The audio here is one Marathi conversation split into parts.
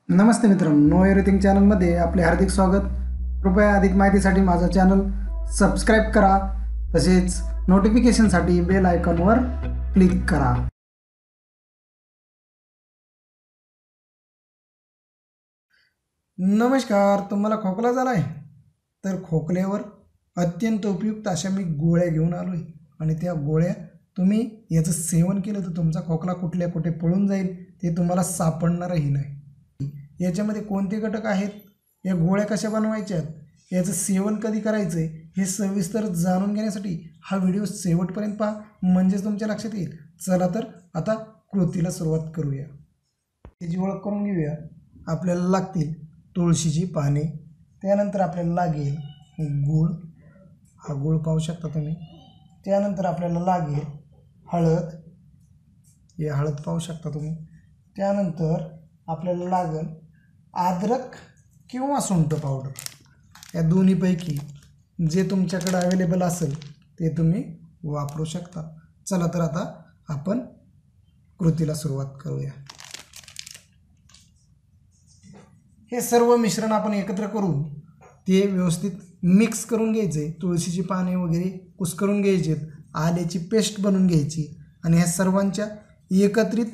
नमस्ते मित्रांनो, नो एव्हरीथिंग चॅनलमध्ये आपले हार्दिक स्वागत। कृपया अधिक माहितीसाठी माझा चॅनल सबस्क्राईब करा, तसेच नोटिफिकेशनसाठी बेल आयकॉनवर क्लिक करा। नमस्कार, तुम्हाला खोकला झालाय तर खोकल्यावर अत्यंत उपयुक्त अशा मी गोळ्या घेऊन आलोय आणि त्या गोळ्या तुम्ही याचं सेवन केलं तर तुमचा खोकला कुठल्या कुठे पळून जाईल ते तुम्हाला सापडणारही नाही। याच्यामध्ये कोणते घटक आहेत, या गोळ्या कशा बनवायच्या, याचं सेवन कधी करायचं हे सविस्तर जाणून घेण्यासाठी हा व्हिडिओ शेवटपर्यंत पहा, म्हणजेच तुमच्या लक्षात येईल। चला तर आता कृतीला सुरुवात करूया। याची ओळख करून घेऊया। आपल्याला लागतील तुळशीची पाने, त्यानंतर आपल्याला लागेल गूळ, हा गूळ पाहू शकता तुम्ही। त्यानंतर आपल्याला लागेल हळद, हे हळद पाहू शकता तुम्ही। त्यानंतर आपल्याला लागेल अद्रक किंवा सुंठ पावडर, या दोन्हीपैकी जे तुमच्याकडे अवेलेबल असेल ते तुम्ही वापरू शकता। चला तर आता आपण कृतीला सुरुवात करूया। हे सर्व मिश्रण आपण एकत्र करून ते व्यवस्थित मिक्स करून घ्यायचे। तुळशीची पाने वगैरे कुस्करून घ्यायचे, आल्याची पेस्ट बनवून घ्यायची आणि ह्या सर्वांच्या एकत्रित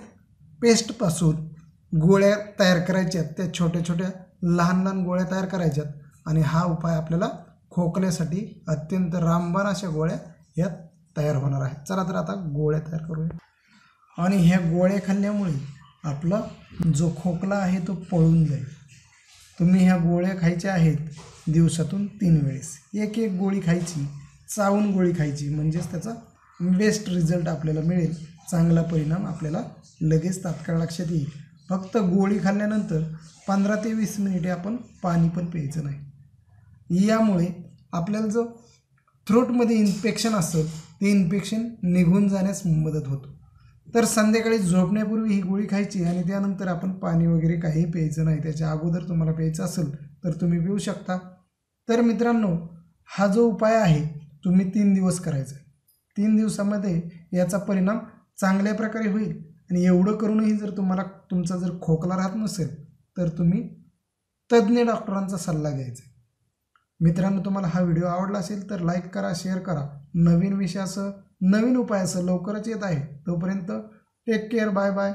पेस्टपासून गोळ्या तयार करायच्या। त्या छोट्या छोट्या लहान लहान गोळ्या तयार करायच्यात आणि हा उपाय आपल्याला खोकल्यासाठी अत्यंत रामबाण अशा गोळ्या यात तयार होणार आहेत। चला तर आता गोळ्या तयार करूया आणि ह्या गोळ्या खाल्ल्यामुळे आपला जो खोकला आहे तो पळून जाईल। तुम्ही ह्या गोळ्या खायच्या आहेत दिवसातून 3 वेळेस, एक एक गोळी खायची, चावून गोळी खायची, म्हणजेच त्याचा बेस्ट रिझल्ट आपल्याला मिळेल, चांगला परिणाम आपल्याला लगेच तात्काळ लक्षात येईल। फक्त गोळी खाल्ल्यानंतर 15 ते 20 मिनिटे आपण पाणी पण प्यायचं नाही। यामुळे आपल्याला जो थ्रोटमध्ये इन्फेक्शन असतं ते इन्फेक्शन निघून जाण्यास मदत होतो। तर संध्याकाळी झोपण्यापूर्वी ही गोळी खायची आणि त्यानंतर आपण पाणी वगैरे काही प्यायचं नाही। त्याच्या अगोदर तुम्हाला प्यायचं असेल तर तुम्ही पिऊ शकता। तर मित्रांनो, हा जो उपाय आहे तुम्ही 3 दिवस करायचा। 3 दिवसामध्ये याचा परिणाम चांगल्या प्रकारे होईल आणि एवढं करूनही जर तुम्हाला तुमचा जर खोकला राहत नसेल तर तुम्ही तज्ज्ञ डॉक्टरांचा सल्ला घ्यायचा। मित्रांनो, तुम्हाला हा व्हिडिओ आवडला असेल तर लाईक करा, शेअर करा। नवीन विषयासह नवीन उपायासह लवकरच येत आहे। तोपर्यंत टेक केअर, बाय बाय।